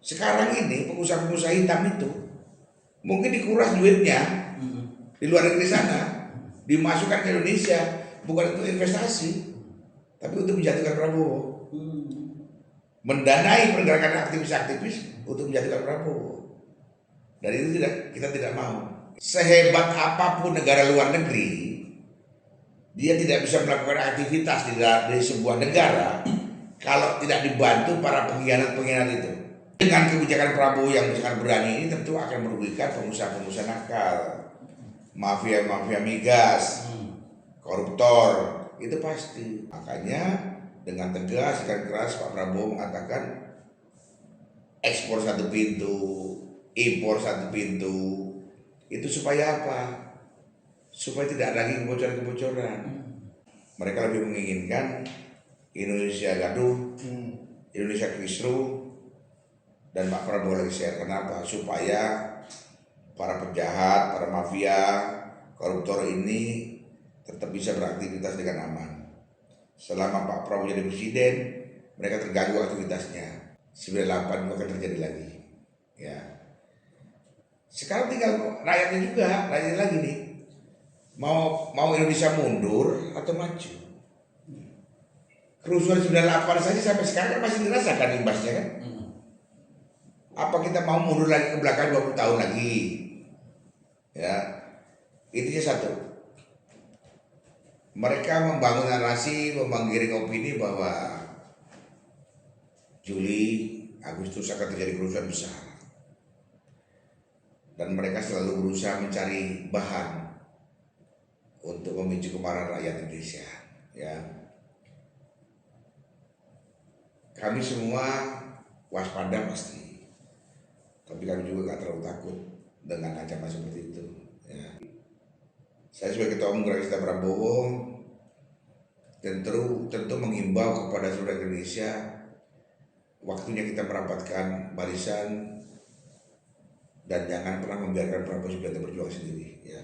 Sekarang ini pengusaha-pengusaha hitam itu mungkin dikuras duitnya di luar negeri sana, dimasukkan ke Indonesia, bukan untuk investasi, tapi untuk menjatuhkan Prabowo, mendanai pergerakan aktivis-aktivis untuk menjatuhkan Prabowo. Dan itu kita tidak mau. Sehebat apapun negara luar negeri, dia tidak bisa melakukan aktivitas di sebuah negara kalau tidak dibantu para pengkhianat-pengkhianat itu. Dengan kebijakan Prabowo yang sangat berani ini tentu akan merugikan pengusaha-pengusaha nakal, mafia-mafia migas, koruptor, itu pasti. Makanya dengan tegas dan keras Pak Prabowo mengatakan ekspor satu pintu, impor satu pintu. Itu supaya apa? Supaya tidak ada lagi kebocoran-kebocoran. Mereka lebih menginginkan Indonesia gaduh, Indonesia kisruh, dan Pak Prabowo lagi share. Kenapa? Supaya para penjahat, para mafia, koruptor ini tetap bisa beraktivitas dengan aman. Selama Pak Prabowo jadi presiden, mereka terganggu aktivitasnya. 98 akan terjadi lagi. Ya. Sekarang tinggal rakyatnya juga, rakyatnya lagi nih. Mau Indonesia mundur atau maju? Kerusuhan 98 saja sampai sekarang kan masih dirasakan imbasnya kan? Apa kita mau mundur lagi ke belakang 20 tahun lagi? Ya, intinya satu. Mereka membangun narasi, menggiring opini bahwa Juli, Agustus akan terjadi kerusuhan besar. Dan mereka selalu berusaha mencari bahan untuk memicu kemarahan rakyat Indonesia. Ya, kami semua waspada pasti. Tapi kami juga nggak terlalu takut dengan ancaman seperti itu. Ya. Saya sebagai Ketua Umum Gerakan Prabowo tentu menghimbau kepada seluruh Indonesia, waktunya kita merapatkan barisan dan jangan pernah membiarkan Prabowo Subianto berjuang sendiri. Ya.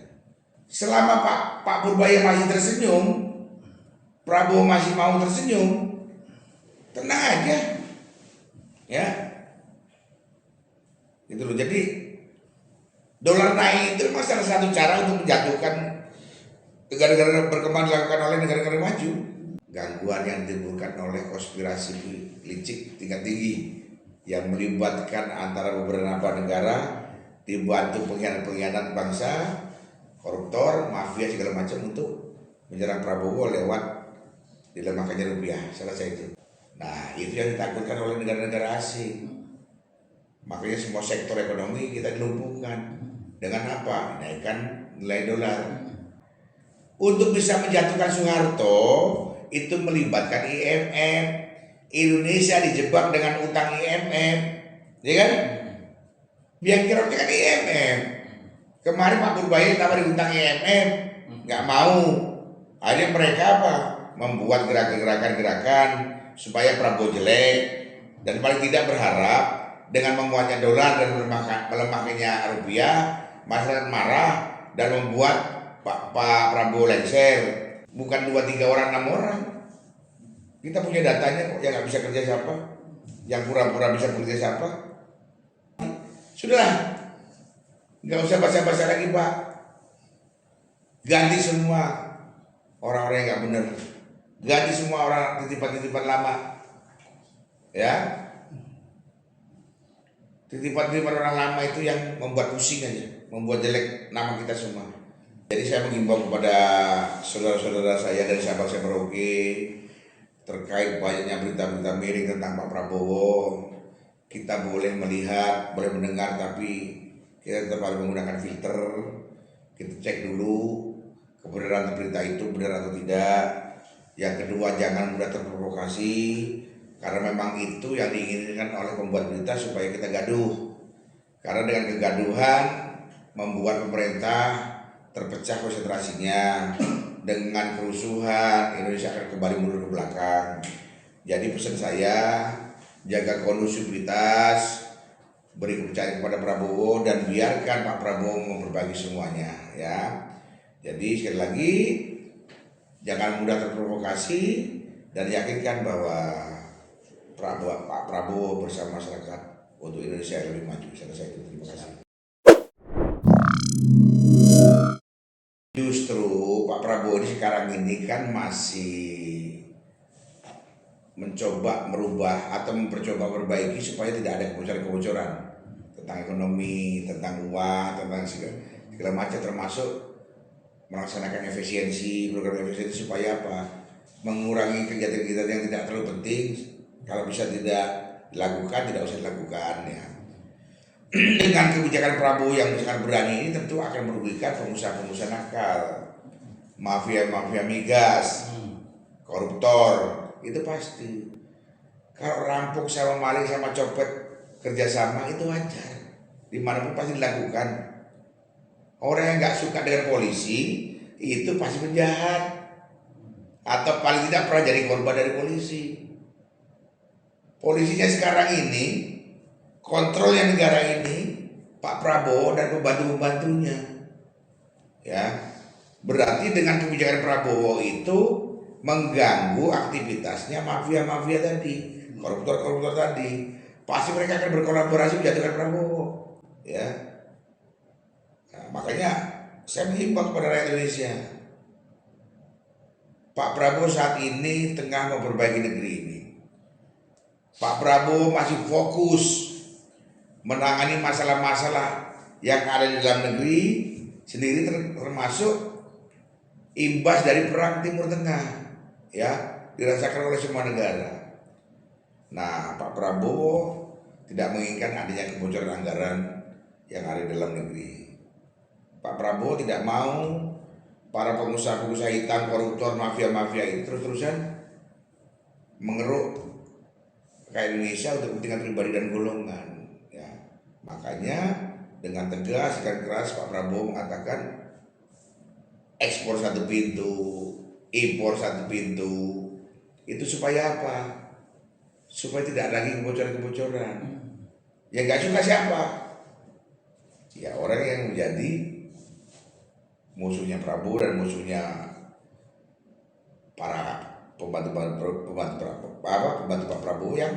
Selama Pak Purbaya masih tersenyum, Prabowo masih mau tersenyum, tenang aja. Ya. Gitu loh. Jadi dolar naik itu memang salah satu cara untuk menjatuhkan negara-negara berkembang dilakukan oleh negara-negara maju. Gangguan yang ditimbulkan oleh konspirasi licik tingkat tinggi yang melibatkan antara beberapa negara dibantu pengkhianat-pengkhianat bangsa, koruptor, mafia segala macam untuk menyerang Prabowo lewat dilemahkannya rupiah. Salah saya itu. Nah, itu yang ditakutkan oleh negara-negara asing. Makanya semua sektor ekonomi kita dilumpuhkan. Dengan apa? Naikkan nilai dolar. Untuk bisa menjatuhkan Soeharto itu melibatkan IMF. Indonesia dijebak dengan utang IMF, ya kan? Biang keroknya kan IMF. Kemarin Pak Purbaya tawari utang IMF, nggak mau. Akhirnya mereka apa? Membuat gerakan-gerakan supaya Prabowo jelek, dan paling tidak berharap dengan menguatnya dolar dan melemahkannya rupiah, masyarakat marah dan membuat Pak Prabowo lengser. Bukan 2-3 orang, 6 orang. Kita punya datanya kok. Yang nggak bisa kerja siapa? Yang pura-pura bisa kerja siapa? Sudahlah, nggak usah basa-basa lagi Pak. Ganti semua orang-orang yang nggak benar. Ganti semua orang titipan-titipan lama. Ya. Titipan-titipan orang lama itu yang membuat pusing aja, membuat jelek nama kita semua. Jadi saya menghimbau kepada saudara-saudara saya dari Sabang sampai Merauke terkait banyaknya berita-berita miring tentang Pak Prabowo. Kita boleh melihat, boleh mendengar, tapi kita tetap harus menggunakan filter. Kita cek dulu kebenaran berita itu benar atau tidak. Yang kedua, jangan mudah terprovokasi, karena memang itu yang diinginkan oleh pembuat berita supaya kita gaduh. Karena dengan kegaduhan membuat pemerintah terpecah konsentrasinya. Dengan kerusuhan Indonesia akan kembali mundur ke belakang. Jadi pesan saya, jaga kondusivitas, beri kepercayaan kepada Prabowo dan biarkan Pak Prabowo memperbagi semuanya, ya. Jadi sekali lagi, jangan mudah terprovokasi dan yakinkan bahwa Pak Prabowo bersama masyarakat untuk Indonesia yang lebih maju. Saya rasa itu. Terima kasih. Justru Pak Prabowo ini sekarang ini kan masih mencoba merubah atau mempercoba perbaiki supaya tidak ada kebocoran-kebocoran tentang ekonomi, tentang uang, tentang segala macam, termasuk melaksanakan efisiensi, program efisiensi supaya apa? Mengurangi kegiatan-kegiatan yang tidak terlalu penting. Kalau bisa tidak dilakukan, tidak usah dilakukan ya. Dengan kebijakan Prabowo yang sangat berani ini tentu akan merugikan pengusaha-pengusaha nakal, mafia-mafia migas, koruptor, itu pasti. Kalau rampok sama maling sama copet kerjasama itu wajar, dimanapun pasti dilakukan. Orang yang nggak suka dengan polisi itu pasti penjahat, atau paling tidak pernah jadi korban dari polisi. Polisinya sekarang ini, kontrol yang negara ini Pak Prabowo dan pembantu-pembantunya. Ya, berarti dengan kebijakan Prabowo itu mengganggu aktivitasnya mafia-mafia tadi, koruptor-koruptor tadi. Pasti mereka akan berkolaborasi menjatuhkan Prabowo. Ya, nah, makanya saya menghimbau kepada rakyat Indonesia. Pak Prabowo saat ini tengah memperbaiki negeri ini. Pak Prabowo masih fokus menangani masalah-masalah yang ada di dalam negeri sendiri, termasuk imbas dari perang Timur Tengah, ya, dirasakan oleh semua negara. Nah, Pak Prabowo tidak menginginkan adanya kebocoran anggaran yang ada di dalam negeri. Pak Prabowo tidak mau para pengusaha-pengusaha hitam, koruptor, mafia-mafia itu terus-terusan mengeruk kayak Indonesia untuk kepentingan pribadi dan golongan. Ya, makanya dengan tegas dan keras Pak Prabowo mengatakan ekspor satu pintu, impor satu pintu. Itu supaya apa? Supaya tidak ada lagi kebocoran-kebocoran. Yang nggak suka siapa? Ya orang yang menjadi musuhnya Prabowo dan musuhnya para pembantu Pak Prabowo yang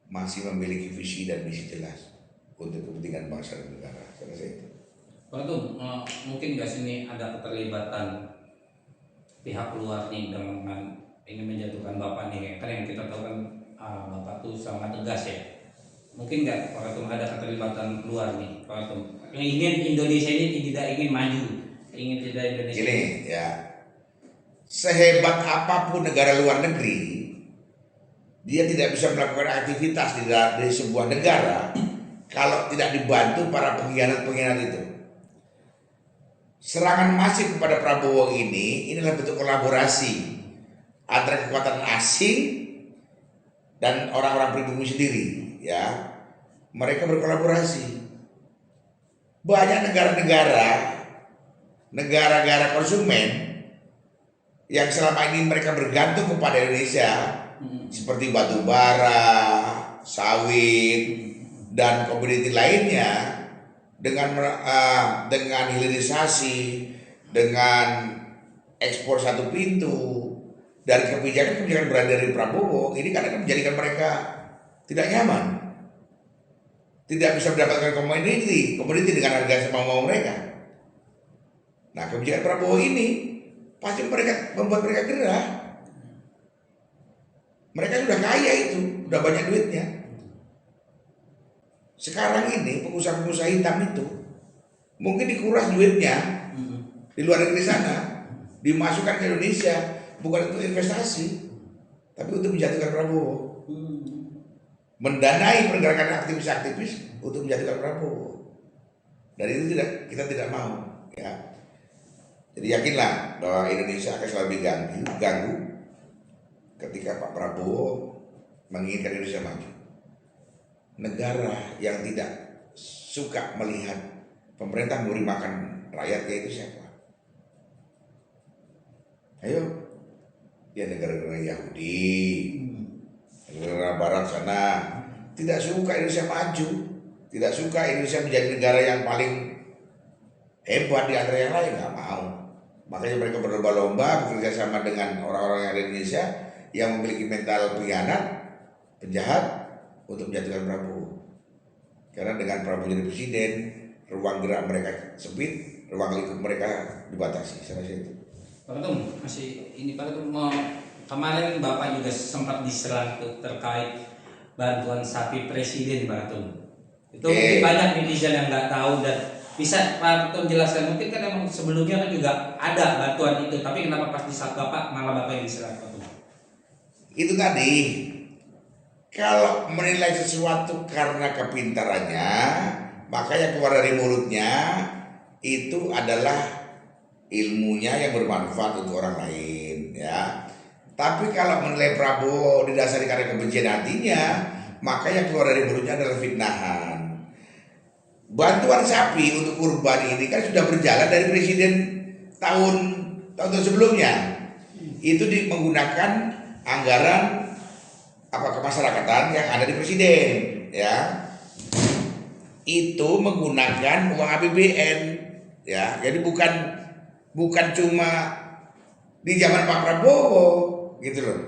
masih memiliki visi dan misi jelas untuk kepentingan bangsa dan negara. Saya rasa itu. Pak Tum, mungkin nggak sini ada keterlibatan pihak luar nih dengan ingin menjatuhkan Bapak nih? Kan yang kita tahu kan Bapak tuh sangat tegas ya. Mungkin nggak Pak Tum ada keterlibatan luar nih, Pak Tum? Yang ingin Indonesia ini tidak ingin maju, ingin tidak Indonesia. Ini ya, sehebat apapun negara luar negeri, dia tidak bisa melakukan aktivitas di sebuah negara kalau tidak dibantu para pengkhianat-pengkhianat itu. Serangan masif kepada Prabowo ini adalah bentuk kolaborasi antara kekuatan asing dan orang-orang pribumi sendiri. Ya, mereka berkolaborasi. Banyak negara-negara konsumen yang selama ini mereka bergantung kepada Indonesia, seperti batu bara, sawit, dan komoditi lainnya, dengan hilirisasi, dengan ekspor satu pintu, dan kebijakan-kebijakan berada dari Prabowo ini kadang menjadikan mereka tidak nyaman, tidak bisa mendapatkan komoditi dengan harga semau-mau mereka. Nah, kebijakan Prabowo ini pasti membuat mereka gerah. Mereka sudah kaya itu, sudah banyak duitnya. Sekarang ini pengusaha-pengusaha hitam itu mungkin dikuras duitnya di luar negeri sana, dimasukkan ke Indonesia, bukan untuk investasi, tapi untuk menjatuhkan Prabowo, mendanai pergerakan aktivis-aktivis untuk menjatuhkan Prabowo. Dan itu kita tidak mau. Ya. Jadi yakinlah bahwa Indonesia akan selalu diganggu ketika Pak Prabowo menginginkan Indonesia maju. Negara yang tidak suka melihat pemerintah memberi makan rakyatnya itu siapa? Ayo, ya negara-negara Yahudi, negara Barat sana tidak suka Indonesia maju, tidak suka Indonesia menjadi negara yang paling hebat di antara yang lain, nggak mau. Makanya mereka berlomba-lomba bekerja sama dengan orang-orang yang ada di Indonesia yang memiliki mental pengkhianat, penjahat, untuk menjatuhkan Prabowo. Karena dengan Prabowo jadi presiden, ruang gerak mereka sempit, ruang lingkup mereka dibatasi. Saya rasa itu. Pak Ketum, masih ini Pak Ketum, kemarin Bapak juga sempat diserang terkait bantuan sapi presiden Pak Ketum. Itu mungkin banyak netizen yang nggak tahu, dan bisa Pak Ketum jelaskan, mungkin kan emang sebelumnya kan juga ada bantuan itu, tapi kenapa pas di saat Bapak malah Bapak yang diserang Pak Ketum? Itu tadi, kalau menilai sesuatu karena kepintarannya, maka yang keluar dari mulutnya itu adalah ilmunya yang bermanfaat untuk orang lain, ya. Tapi kalau menilai Prabowo didasari karena kebencian hatinya, maka yang keluar dari mulutnya adalah fitnahan. Bantuan sapi untuk kurban ini kan sudah berjalan dari presiden tahun sebelumnya. Itu menggunakan anggaran kemasyarakatan yang ada di presiden, ya. Itu menggunakan uang APBN, ya. Jadi bukan cuma di zaman Pak Prabowo gitu loh.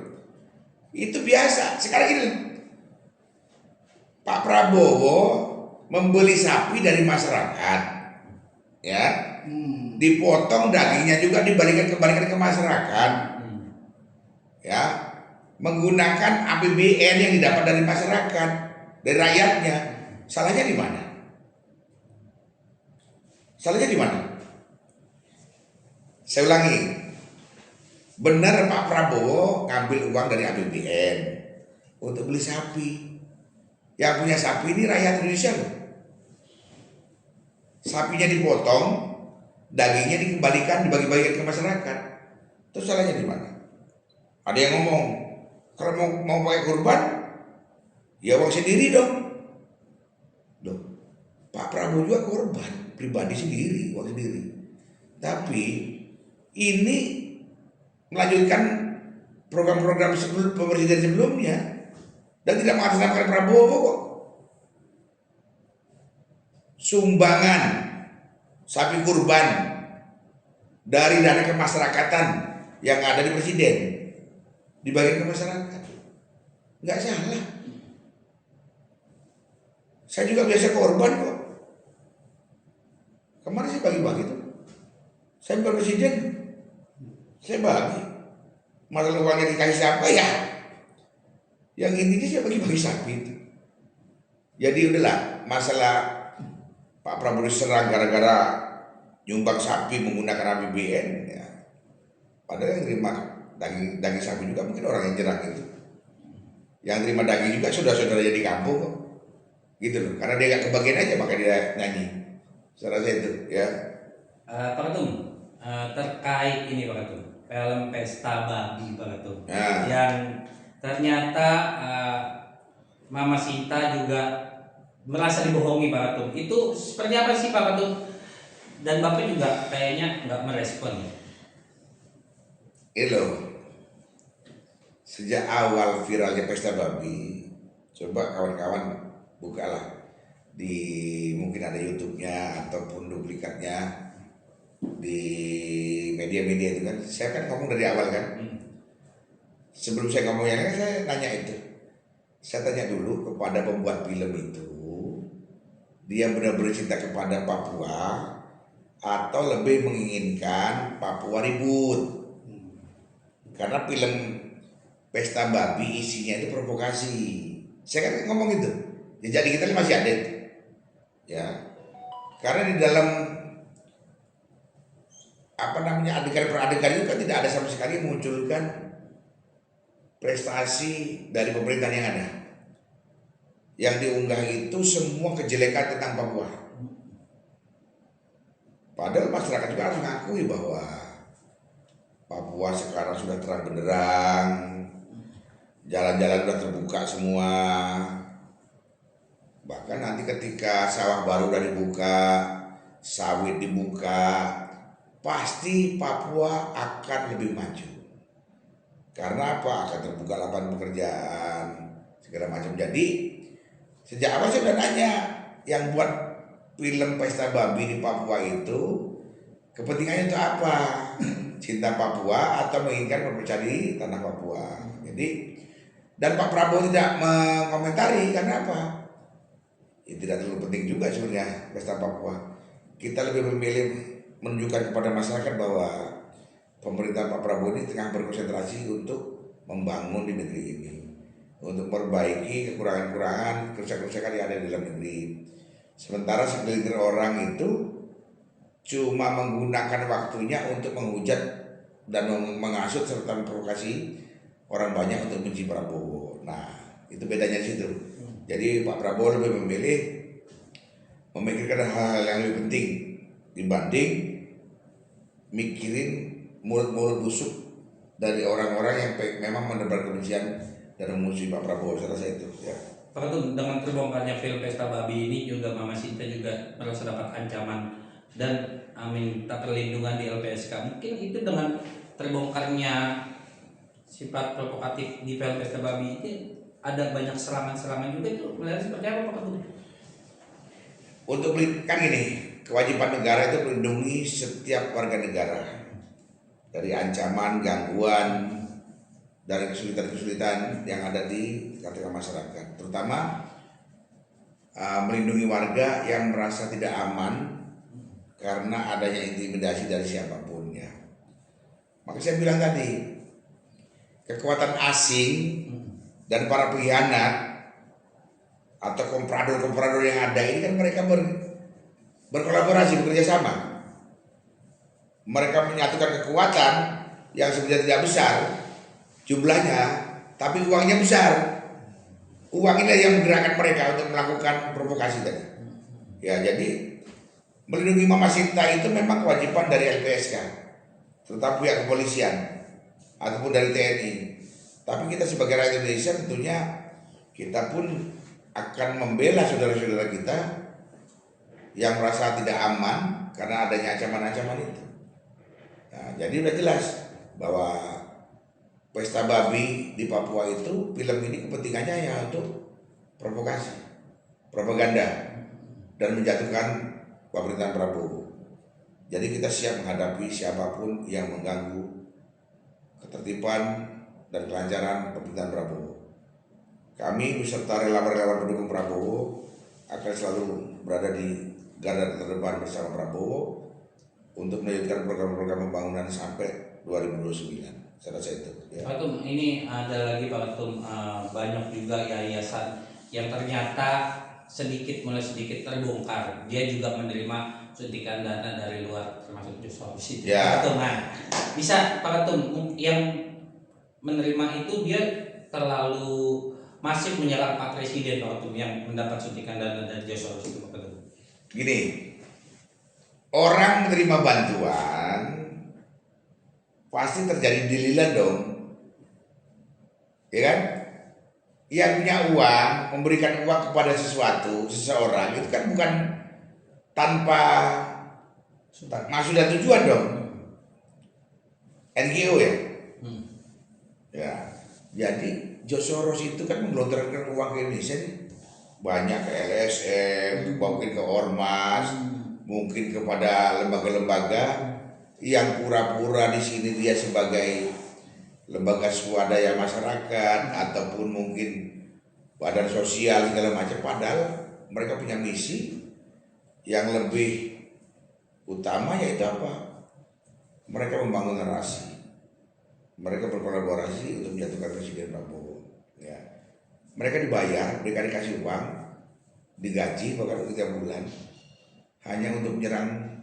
Itu biasa. Sekarang ini Pak Prabowo membeli sapi dari masyarakat, ya. Dipotong dagingnya juga kembalikan ke masyarakat, ya. Menggunakan APBN yang didapat dari masyarakat, dari rakyatnya. Salahnya di mana? Salahnya di mana? Saya ulangi, benar Pak Prabowo ngambil uang dari APBN untuk beli sapi. Yang punya sapi ini rakyat Indonesia loh. Sapinya dipotong, dagingnya dikembalikan, dibagi-bagikan ke masyarakat. Terus salahnya di mana? Ada yang ngomong, kalau mau pakai kurban, ya uang sendiri dong. Loh, Pak Prabowo juga korban pribadi sendiri, uang sendiri. Tapi ini melanjutkan program-program presiden sebelumnya dan tidak mengatasnamakan Prabowo kok. Sumbangan sapi kurban dari dana kemasyarakatan yang ada di presiden dibagi ke masyarakat, nggak salah. Saya juga biasa korban kok. Kemarin saya bagi-bagi tuh. Saya bukan presiden, saya bagi. Masalah uangnya dikasih siapa ya? Yang intinya saya bagi-bagi sapi itu. Jadi udahlah, masalah Pak Prabowo diserang gara-gara nyumbang sapi menggunakan APBN, ya. Padahal yang terima daging sapi juga mungkin orang yang jerang itu. Yang terima daging juga saudara-saudaranya di kampung kok. Gitu loh, karena dia gak kebagian aja maka dia nyanyi. Saya rasa itu, ya. Pak Ketum, terkait ini Pak Ketum, film Pesta Babi Pak Ketum, Ya. yang ternyata Mama Sinta juga merasa dibohongi Pak Ketum. Itu seperti apa sih Pak Ketum? Dan Bapak juga kayaknya nggak merespon. Ini loh, sejak awal viralnya Pesta Babi, coba kawan-kawan bukalah di mungkin ada YouTube-nya ataupun duplikatnya di media-media itu kan. Saya kan ngomong dari awal kan. Sebelum saya ngomong yang lain, saya nanya itu. Saya tanya dulu kepada pembuat film itu, dia benar-benar cinta kepada Papua atau lebih menginginkan Papua ribut. Karena film Pesta Babi isinya itu provokasi. Saya kan ngomong itu. Ya, jadi kita masih ada itu. Ya. Karena di dalam adegan per adegan itu kan tidak ada sama sekali memunculkan prestasi dari pemerintahan yang ada. Yang diunggah itu semua kejelekan tentang Papua. Padahal masyarakat juga harus mengakui bahwa Papua sekarang sudah terang benderang, jalan-jalan sudah terbuka semua. Bahkan nanti ketika sawah baru udah dibuka, sawit dibuka, pasti Papua akan lebih maju. Karena apa? Akan terbuka lapangan pekerjaan, segala macam. Jadi sejak awal saya udah nanya, yang buat film Pesta Babi di Papua itu kepentingannya itu apa? Cinta Papua atau menginginkan perpecahan di tanah Papua. Jadi, dan Pak Prabowo tidak mengomentari karena apa? Ya, tidak terlalu penting juga sebenarnya pesta Papua. Kita lebih memilih menunjukkan kepada masyarakat bahwa pemerintah Pak Prabowo ini tengah berkonsentrasi untuk membangun di negeri ini, untuk memperbaiki kekurangan-kekurangan, kerusakan-kerusakan yang ada di dalam negeri. Sementara segelintir orang itu cuma menggunakan waktunya untuk menghujat dan menghasut serta memprovokasi orang banyak untuk benci Prabowo. Nah, itu bedanya di situ. Jadi Pak Prabowo lebih memilih memikirkan hal-hal yang lebih penting dibanding mikirin mulut-mulut busuk dari orang-orang yang memang menebar kebencian dan memusuhi Pak Prabowo. Saya rasa itu. Ya. Pak Ketum, dengan terbongkarnya film Pesta Babi ini juga Mama Sinta juga merasa dapat ancaman dan minta perlindungan di LPSK. Mungkin itu dengan terbongkarnya sifat provokatif di film Pesta Babi ini ada banyak serangan-serangan juga, itu melihat seperti apa Pak Ketum? Untuk kan gini, kewajiban negara itu melindungi setiap warga negara dari ancaman, gangguan, dari kesulitan-kesulitan yang ada di tengah-tengah masyarakat, terutama melindungi warga yang merasa tidak aman karena adanya intimidasi dari siapapun ya. Maka saya bilang tadi, kekuatan asing dan para pengkhianat atau komprador-komprador yang ada ini kan mereka berkolaborasi, bekerja sama. Mereka menyatukan kekuatan yang sebenarnya tidak besar jumlahnya, tapi uangnya besar. Uang ini yang menggerakkan mereka untuk melakukan provokasi tadi. Ya, jadi melindungi Mama Sinta itu memang kewajiban dari LPSK, terutama pihak kepolisian ataupun dari TNI. Tapi kita sebagai rakyat Indonesia tentunya kita pun akan membela saudara-saudara kita yang merasa tidak aman karena adanya ancaman-ancaman itu. Nah, jadi udah jelas bahwa Pesta Babi di Papua itu film ini kepentingannya ya untuk provokasi, propaganda, dan menjatuhkan pemerintahan Prabowo. Jadi kita siap menghadapi siapapun yang mengganggu ketertiban dan kelancaran pemerintahan Prabowo. Kami beserta relawan-relawan pendukung Prabowo akan selalu berada di garda terdepan bersama Prabowo untuk melanjutkan program-program pembangunan sampai 2029. Saya rasa itu. Ya. Pak Ketum, ini ada lagi Pak Ketum, banyak juga yayasan yang ternyata mulai sedikit terbongkar. Dia juga menerima suntikan dana dari luar, termasuk Joshua Wicik. Ya. Nah, bisa Pak Ketum, yang menerima itu dia terlalu masif menyerang Pak Presiden Pak Ketum yang mendapat suntikan dana dari Joshua Wicik, Pak Ketum. Gini, orang menerima bantuan pasti terjadi dililan dong, ya kan? Yang punya uang memberikan uang kepada seseorang itu kan bukan tanpa maksud dan tujuan dong. NGO ya. Ya, jadi George Soros itu kan menggelontorkan uang ke Indonesia nih, banyak ke LSM, mungkin ke Ormas, mungkin kepada lembaga-lembaga yang pura-pura di sini dia sebagai lembaga swadaya masyarakat ataupun mungkin badan sosial segala macam, padahal mereka punya misi yang lebih utama, yaitu apa? Mereka membangun narasi, mereka berkolaborasi untuk menjatuhkan Presiden Prabowo. Ya. Mereka dikasih uang, digaji bahkan 3 bulan hanya untuk menyerang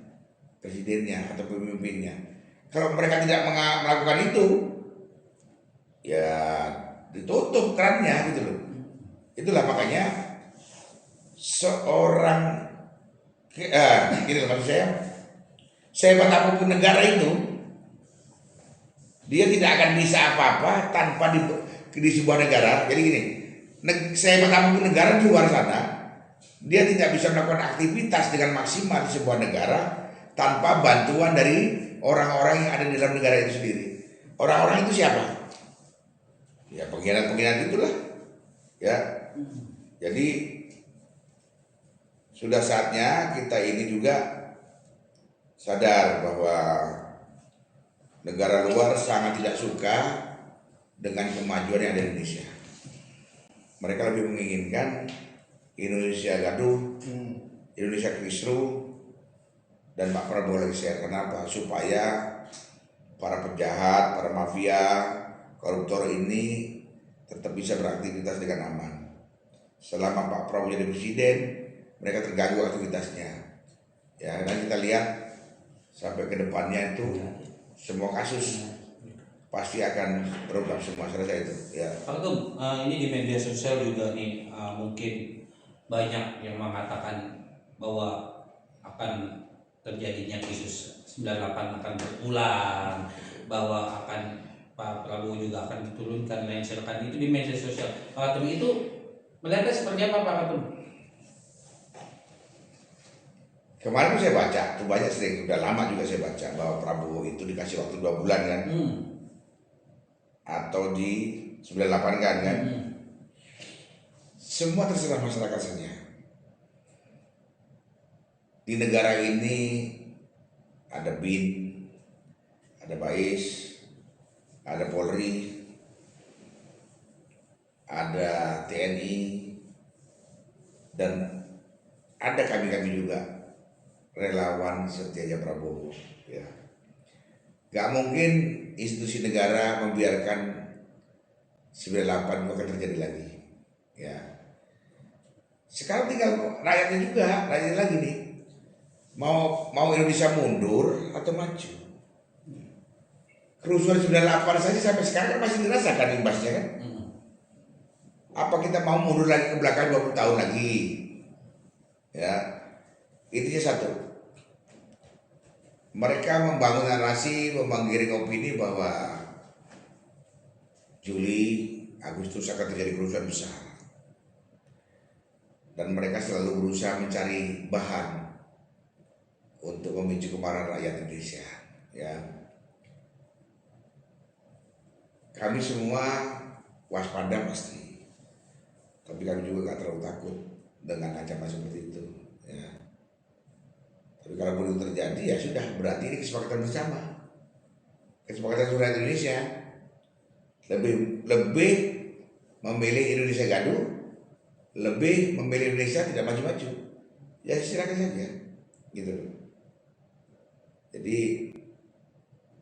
presidennya atau pemimpinnya. Kalau mereka tidak melakukan itu, ya ditutup kerannya gitu loh. Itulah makanya seorang gini loh, maksud saya, sehebat apapun negara itu, dia tidak akan bisa apa-apa tanpa di sebuah negara. Jadi gini, sehebat apapun negara di luar sana, dia tidak bisa melakukan aktivitas dengan maksimal di sebuah negara tanpa bantuan dari orang-orang yang ada di dalam negara itu sendiri. Orang-orang itu siapa? Ya pengkhianat-pengkhianat itulah. Ya. Jadi sudah saatnya kita ini juga sadar bahwa negara luar sangat tidak suka dengan kemajuan yang ada di Indonesia. Mereka lebih menginginkan Indonesia gaduh, Indonesia kisruh, dan Pak Prabowo lagi share. Kenapa? Supaya para penjahat, para mafia, koruptor ini tetap bisa beraktivitas dengan aman. Selama Pak Prabowo jadi presiden, mereka terganggu aktivitasnya. Ya, dan kita lihat sampai ke depannya itu semua kasus pasti akan terungkap semua, selesai itu. Ya. Pak Ketum, ini di media sosial juga nih mungkin banyak yang mengatakan bahwa akan terjadinya kasus 98 akan berulang, bahwa akan Pak Prabowo juga akan diturunkan, menceritakan itu di media sosial. Pak Ketum itu melihatnya seperti apa Pak Ketum? Kemarin saya baca, itu banyak sering, udah lama juga saya baca bahwa Prabowo itu dikasih waktu 2 bulan kan, atau di 98 kan. Semua terserah masyarakat saja. Di negara ini ada BIN, ada BAIS, ada Polri, ada TNI, dan ada kami juga relawan setianya Prabowo. Ya, gak mungkin institusi negara membiarkan 98 itu akan terjadi lagi. Ya, sekarang tinggal rakyatnya juga, rakyatnya lagi nih. Mau Indonesia mundur atau maju? Kerusuhan 98 saja sampai sekarang kan masih dirasakan imbasnya kan? Apa kita mau mundur lagi ke belakang 20 tahun lagi? Ya, intinya satu. Mereka membangun narasi, menggiring opini bahwa Juli, Agustus akan terjadi kerusuhan besar. Dan mereka selalu berusaha mencari bahan untuk memicu kemarahan rakyat Indonesia. Ya, kami semua waspada pasti, tapi kami juga gak terlalu takut dengan ancaman seperti itu. Ya. Tapi kalau itu terjadi ya sudah, berarti ini kesepakatan bersama, kesepakatan seluruh Indonesia. Lebih memilih Indonesia gaduh, lebih memilih Indonesia tidak maju-maju. Ya silakan saja, gitu. Jadi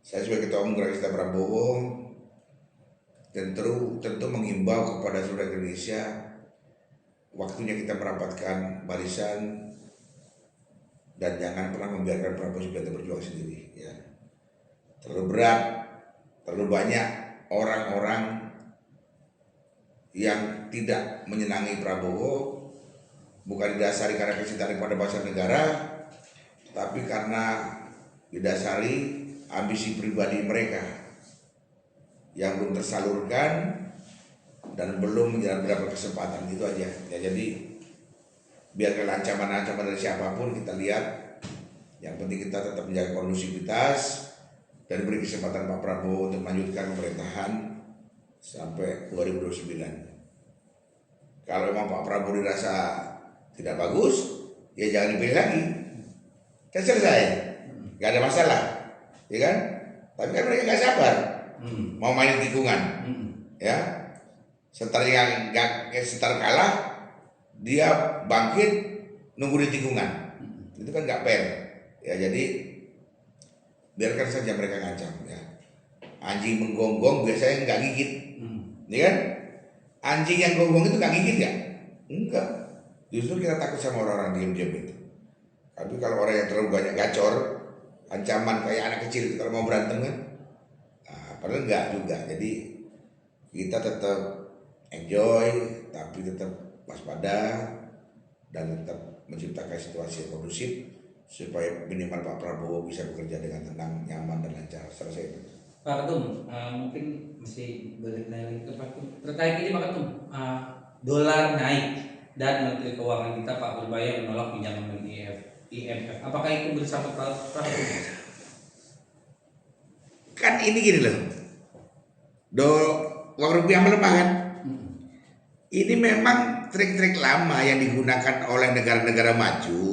saya sebagai ketua umum Gerakan Cinta Prabowo tentu mengimbau kepada seluruh Indonesia, waktunya kita merapatkan barisan dan jangan pernah membiarkan Prabowo Subianto berjuang sendiri. Ya. Terlalu berat, terlalu banyak orang-orang yang tidak menyenangi Prabowo, bukan didasari karena kecintaan pada bangsa negara, tapi karena didasari ambisi pribadi mereka yang belum tersalurkan dan belum mendapat kesempatan. Itu aja ya. Jadi biarkan ancaman-ancaman dari siapapun kita lihat, yang penting kita tetap menjaga kondusivitas dan beri kesempatan Pak Prabowo untuk melanjutkan pemerintahan sampai 2029. Kalau memang Pak Prabowo dirasa tidak bagus, ya jangan dipilih lagi, kan selesai, nggak ada masalah, ya kan? Tapi kan mereka nggak sabar, mau main tikungan, ya. Setelah kalah, dia bangkit nunggu di tikungan, itu kan nggak fair, ya. Jadi biarkan saja mereka ngancam, ya. Anjing menggonggong biasanya nggak gigit, ya kan? Anjing yang gonggong itu nggak gigit ya? Enggak. Justru kita takut sama orang-orang diam-diam itu. Tapi kalau orang yang terlalu banyak gacor, ancaman kayak anak kecil kalau mau berantem kan, padahal enggak juga. Jadi kita tetap enjoy, tapi tetap waspada dan tetap menciptakan situasi yang kondusif supaya minimal Pak Prabowo bisa bekerja dengan tenang, nyaman dan lancar. Selesai itu. Pak Ketum, mungkin masih boleh tanya lagi ke Pak Ketum. Terkait ini Pak Ketum, dolar naik dan Menteri Keuangan kita Pak Purbaya menolak pinjaman IMF. Apakah itu bersama Pak Ketum? Kan ini gini loh, uang rupiah melemah kan? Ini memang trik-trik lama yang digunakan oleh negara-negara maju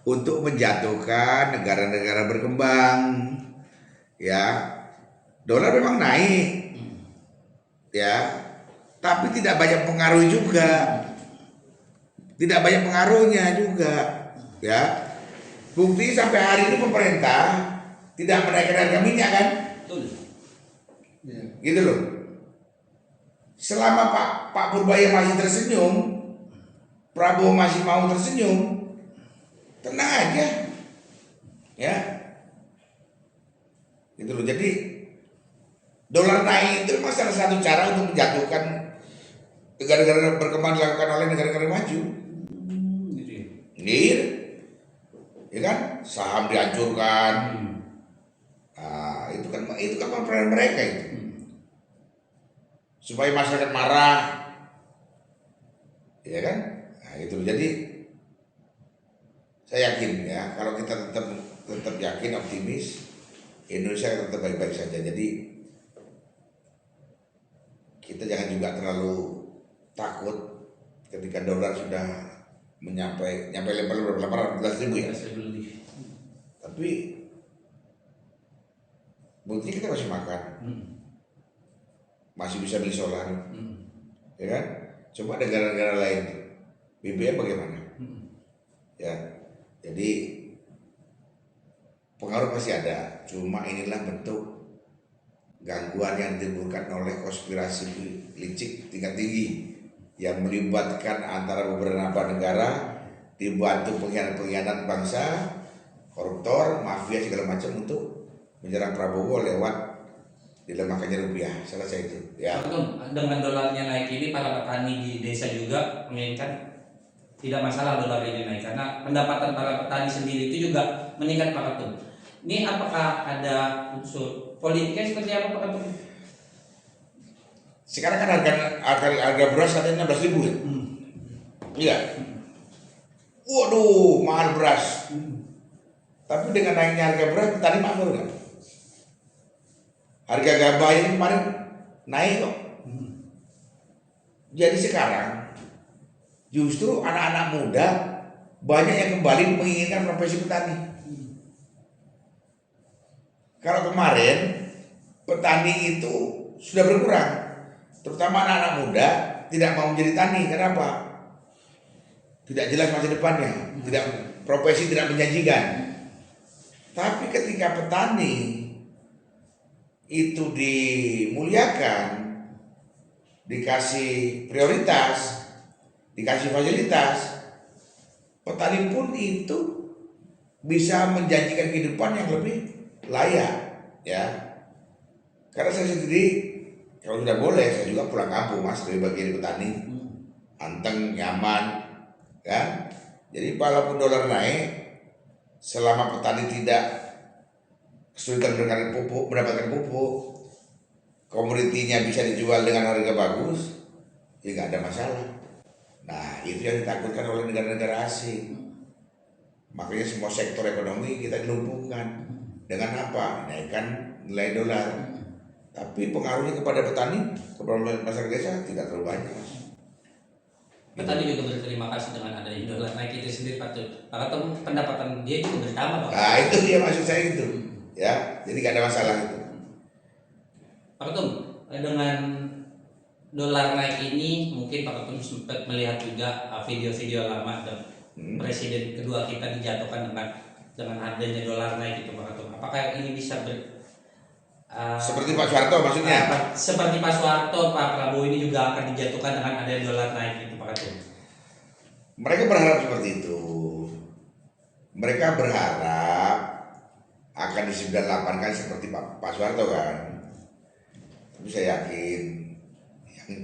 untuk menjatuhkan negara-negara berkembang. Ya, dolar memang naik, ya, tapi tidak banyak pengaruh juga. tidak banyak pengaruhnya juga, ya. Bukti sampai hari ini pemerintah tidak menaikkan harga minyak kan? Betul. Gitu loh. Selama Pak Purbaya masih tersenyum, Prabowo masih mau tersenyum, tenang aja, ya. Gitu loh. Jadi dolar naik itu memang salah satu cara untuk menjatuhkan negara-negara berkembang dilakukan oleh negara-negara maju. Gitu ya. Gitu. Ya kan, saham dihancurkan. Nah, itu kan peran mereka itu. Supaya masyarakat marah. Ya kan? Nah, itu jadi saya yakin ya, kalau kita tetap yakin, optimis, Indonesia tetap baik-baik saja. Jadi kita jangan juga terlalu takut ketika dolar sudah nyampe level 800.000 ya. Tapi buktinya kita masih makan, masih bisa beli solar, ya kan? Coba negara-negara lain, BBM bagaimana? Ya, jadi pengaruh masih ada. Cuma inilah bentuk gangguan yang ditimbulkan oleh konspirasi licik tingkat tinggi yang melibatkan antara beberapa negara, dibantu pengkhianat bangsa, koruptor, mafia segala macam untuk menyerang Prabowo lewat dilemahkannya rupiah. Selesai itu. Ya. Dengan dolarnya naik ini, para petani di desa juga menginginkan tidak masalah dolar ini naik karena pendapatan para petani sendiri itu juga meningkat, Pak Ketum. Ini apakah ada unsur politiknya seperti apa, Pak Ketum? Sekarang kan harga beras katanya 16.000 ya? Iya. Waduh, mahal beras. Tapi dengan naiknya harga beras, petani makmur nggak? Harga gabah ini kemarin naik kok. Jadi sekarang justru anak-anak muda banyak yang kembali menginginkan profesi petani. Kalau kemarin petani itu sudah berkurang, terutama anak-anak muda tidak mau menjadi tani. Kenapa? Tidak jelas masa depannya, profesi tidak menjanjikan. Tapi ketika petani itu dimuliakan, dikasih prioritas, dikasih fasilitas, petani pun itu bisa menjanjikan kehidupan yang lebih layak, ya. Karena saya sendiri kalau sudah boleh, saya juga pulang kampung, Mas, dari bagian petani, anteng, nyaman, kan? Jadi walaupun dolar naik, selama petani tidak kesulitan mendapatkan pupuk, komoditinya bisa dijual dengan harga bagus, ya nggak ada masalah. Nah, itu yang ditakutkan oleh negara-negara asing. Makanya semua sektor ekonomi kita dilumpuhkan. Dengan apa? Naikkan nilai dolar. Tapi pengaruhnya kepada petani, kepada masyarakat desa tidak terlalu banyak. Petani juga berterima kasih dengan adanya dolar naik itu sendiri, Pak Ketum. Pendapatan dia juga bertambah, Pak. Nah, itu dia maksud saya itu. Ya, jadi nggak ada masalah itu. Pak Ketum, dengan dolar naik ini mungkin Pak Ketum sempat melihat juga video-video lama presiden kedua kita dijatuhkan dengan adanya dolar naik itu, Pak Ketum. Apakah ini bisa seperti Pak Soeharto maksudnya? Seperti Pak Soeharto, Pak Prabowo ini juga akan dijatuhkan dengan adanya dolar naik itu, Pak Ketum. Mereka berharap seperti itu. Mereka berharap akan di 98 seperti Pak Soeharto kan. Tapi saya yakin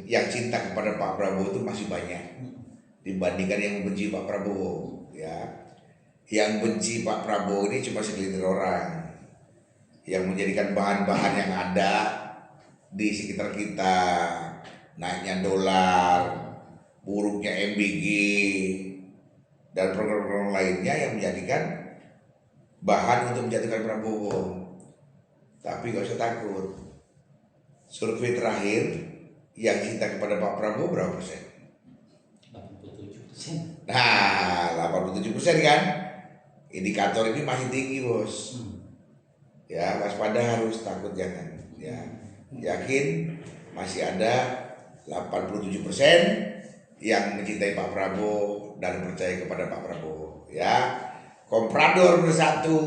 yang cinta kepada Pak Prabowo itu masih banyak dibandingkan yang membenci Pak Prabowo, ya. Yang benci Pak Prabowo ini cuma segelintir orang yang menjadikan bahan-bahan yang ada di sekitar kita, naiknya dolar, buruknya MBG, dan program-program lainnya yang menjadikan bahan untuk menjatuhkan Prabowo. Tapi gak usah takut, survei terakhir yang cinta kepada Pak Prabowo berapa persen? 87%. Nah, 87% kan? Indikator ini masih tinggi, bos. Ya, waspada harus, takut jangan. Ya, yakin masih ada 87% yang mencintai Pak Prabowo dan percaya kepada Pak Prabowo. Ya, komprador bersatu,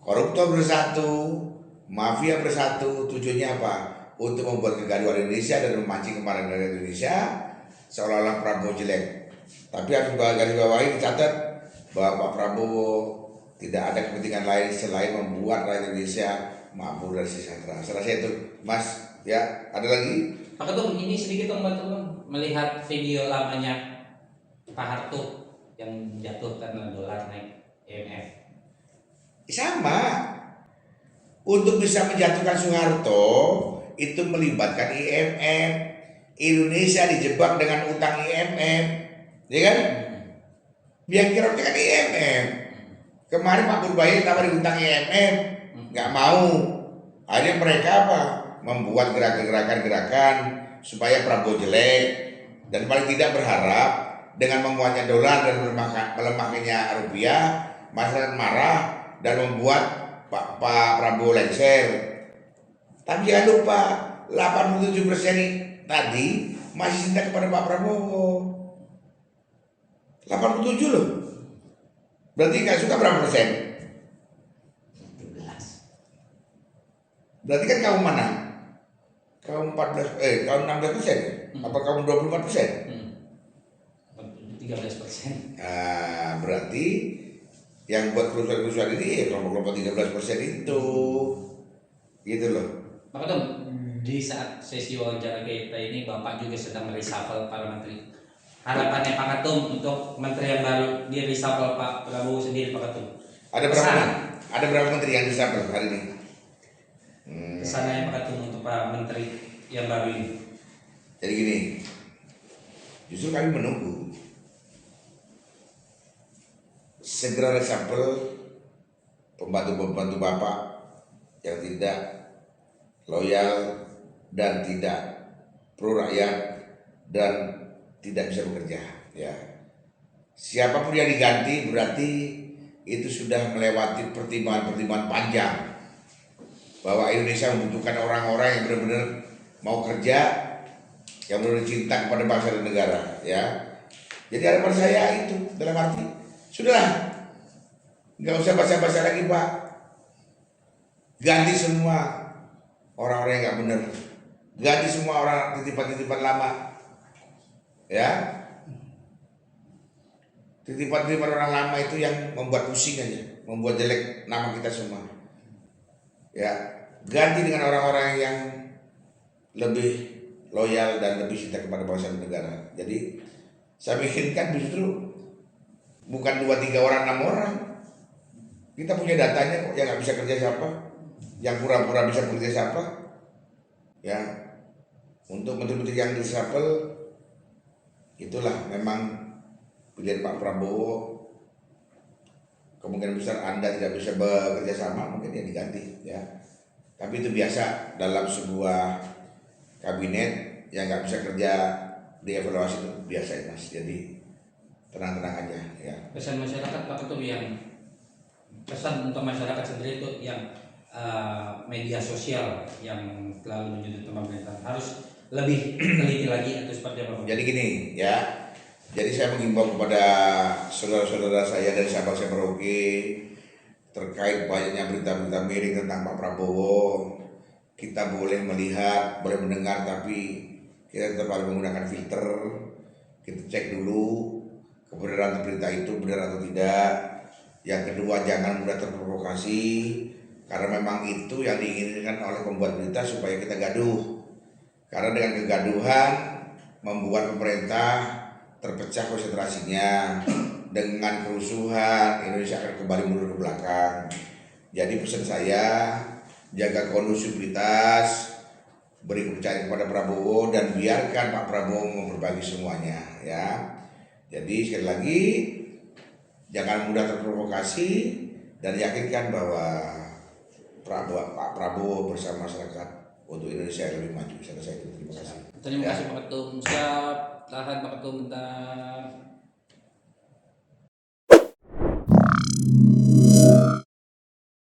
koruptor bersatu, mafia bersatu. Tujuannya apa? Untuk membuat kegaduhan Indonesia dan memancing kemarahan rakyat Indonesia seolah-olah Prabowo jelek. Tapi harus garis bawahi, dicatat bahwa Pak Prabowo tidak ada kepentingan lain selain membuat rakyat Indonesia makmur dan sejahtera. Saya rasa itu, Mas. Ya, ada lagi? Pak Ketum, ini sedikit membantu melihat video lamanya Pak Harto yang jatuh karena dolar naik IMF. Sama. Untuk bisa menjatuhkan Soeharto itu melibatkan IMF. Indonesia dijebak dengan utang IMF, ya kan? Yang kira kan IMF. Kemarin Pak Purbayu tawarin utang IMF, nggak mau. Akhirnya mereka apa? Membuat gerakan-gerakan supaya Prabowo jelek, dan paling tidak berharap dengan menguatnya dolar dan melemahnya rupiah, masyarakat marah dan membuat Pak Prabowo lengser. Tapi jangan lupa 87% ini tadi masih cinta kepada Pak Prabowo. 87 loh. Berarti nggak suka berapa persen? 17. Berarti kan kamu mana? Kamu 16%? Apa kamu 24%? 13%. Nah, berarti yang buat kerusuhan-kerusuhan ini ya kelompok-kelompok 13% itu. Gitu loh. Pak Ketum, di saat sesi wawancara kita ini Bapak juga sedang mereshuffle para menteri. Harapannya Pak Ketum untuk menteri yang baru di reshuffle Pak Prabowo sendiri, Pak Ketum. Ada berapa menteri yang reshuffle hari ini? Kesannya Pak Ketum untuk Pak Menteri yang baru ini. Jadi gini, justru kami menunggu segera reshuffle pembantu-pembantu Bapak yang tidak loyal dan tidak pro rakyat dan tidak bisa bekerja. Ya, siapapun yang diganti berarti itu sudah melewati pertimbangan-pertimbangan panjang bahwa Indonesia membutuhkan orang-orang yang benar-benar mau kerja, yang benar-benar cinta kepada bangsa dan negara. Ya, jadi harapan saya itu dalam arti sudahlah, nggak usah basa-basa lagi Pak, ganti semua orang-orang yang nggak benar, ganti semua orang titipan-titipan lama, ya, titipan-titipan orang lama itu yang membuat pusing aja, membuat jelek nama kita semua, ya, ganti dengan orang-orang yang lebih loyal dan lebih cinta kepada bangsa dan negara. Jadi saya bikinkan justru bukan 2-3 orang, 6 orang. Kita punya datanya kok, yang nggak bisa kerja siapa, yang pura-pura bisa bekerja siapa, ya. Untuk menteri-menteri yang reshuffle itulah memang pilihan Pak Prabowo. Kemungkinan besar Anda tidak bisa bekerja sama, mungkin ya diganti, ya. Tapi itu biasa dalam sebuah kabinet yang nggak bisa kerja, dievaluasi itu biasa ya Mas. Jadi tenang-tenang aja, ya. Pesan masyarakat Pak Ketum, yang pesan untuk masyarakat sendiri itu yang media sosial yang selalu menyudutkan pemerintah harus lebih teliti lagi atau seperti apa? Jadi gini, ya. Jadi saya mengimbau kepada saudara-saudara saya dari Sabang sampai Merauke terkait banyaknya berita-berita miring tentang Pak Prabowo. Kita boleh melihat, boleh mendengar, tapi kita tetap harus menggunakan filter. Kita cek dulu kebenaran berita itu benar atau tidak. Yang kedua, jangan mudah terprovokasi, karena memang itu yang diinginkan oleh pembuat berita supaya kita gaduh. Karena dengan kegaduhan membuat pemerintah terpecah konsentrasinya, dengan kerusuhan Indonesia akan kembali mundur ke belakang. Jadi pesan saya, jaga kondusivitas, beri kepercayaan kepada Prabowo dan biarkan Pak Prabowo memperbagi semuanya, ya. Jadi sekali lagi jangan mudah terprovokasi dan yakinkan bahwa Pak Prabowo bersama masyarakat untuk Indonesia yang lebih maju. Saya itu terima kasih. Terima kasih Pak Ketum. Siap, tahan Pak Ketum bentar.